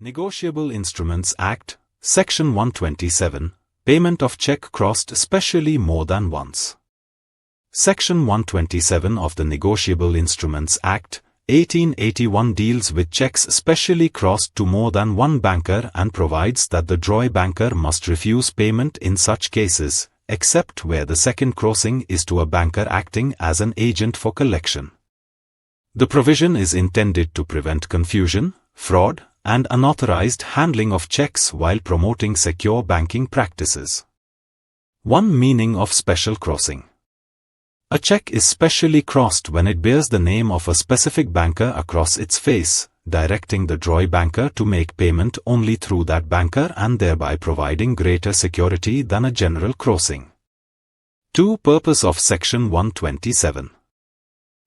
Negotiable Instruments Act, Section 127, Payment of cheque crossed specially more than once. Section 127 of the Negotiable Instruments Act, 1881 deals with cheques specially crossed to more than one banker and provides that the draw banker must refuse payment in such cases, except where the second crossing is to a banker acting as an agent for collection. The provision is intended to prevent confusion, fraud, and unauthorized handling of cheques while promoting secure banking practices. 1 meaning of special crossing. A cheque is specially crossed when it bears the name of a specific banker across its face, directing the draw banker to make payment only through that banker and thereby providing greater security than a general crossing. 2. Purpose of Section 127.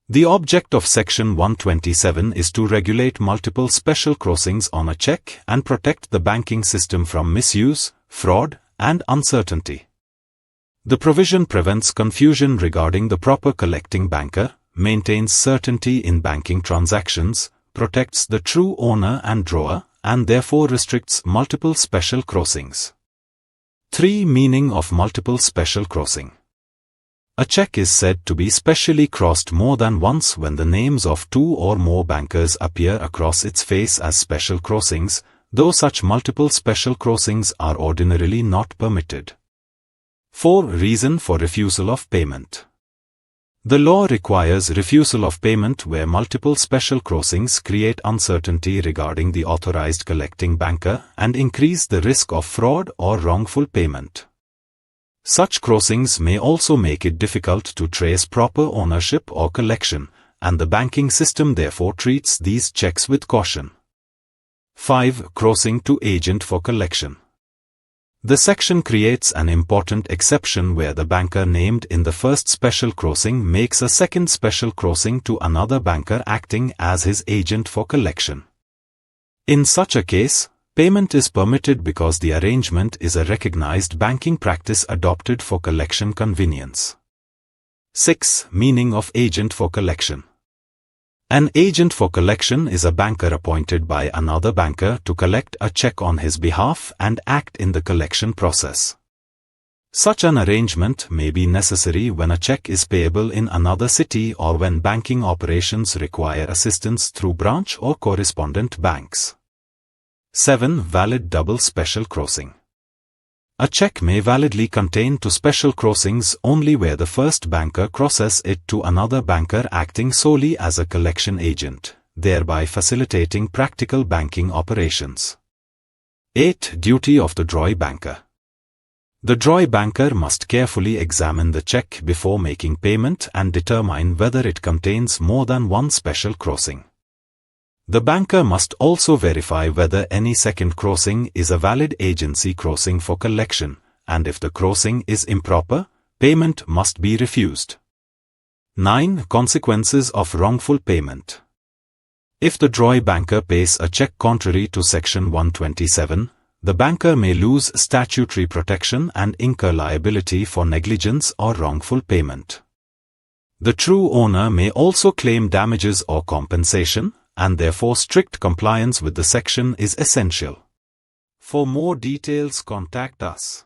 The object of Section 127 is to regulate multiple special crossings on a cheque and protect the banking system from misuse, fraud, and uncertainty. The provision prevents confusion regarding the proper collecting banker, maintains certainty in banking transactions, protects the true owner and drawer, and therefore restricts multiple special crossings. 3. Meaning of multiple special crossing. A cheque is said to be specially crossed more than once when the names of 2 or more bankers appear across its face as special crossings, though such multiple special crossings are ordinarily not permitted. 4. Reason for refusal of payment. The law requires refusal of payment where multiple special crossings create uncertainty regarding the authorized collecting banker and increase the risk of fraud or wrongful payment. Such crossings may also make it difficult to trace proper ownership or collection, and the banking system therefore treats these cheques with caution. 5. Crossing to agent for collection. The section creates an important exception where the banker named in the first special crossing makes a second special crossing to another banker acting as his agent for collection. In such a case, payment is permitted because the arrangement is a recognized banking practice adopted for collection convenience. 6. Meaning of agent for collection. An agent for collection is a banker appointed by another banker to collect a cheque on his behalf and act in the collection process. Such an arrangement may be necessary when a cheque is payable in another city or when banking operations require assistance through branch or correspondent banks. 7. Valid double special crossing. A cheque may validly contain 2 special crossings only where the first banker crosses it to another banker acting solely as a collection agent, thereby facilitating practical banking operations. 8. Duty of the draw banker. The draw banker must carefully examine the cheque before making payment and determine whether it contains more than one special crossing. The banker must also verify whether any second crossing is a valid agency crossing for collection, and if the crossing is improper, payment must be refused. 9. Consequences of wrongful payment. If the draw banker pays a cheque contrary to Section 127, the banker may lose statutory protection and incur liability for negligence or wrongful payment. The true owner may also claim damages or compensation, and therefore strict compliance with the section is essential. For more details, contact us.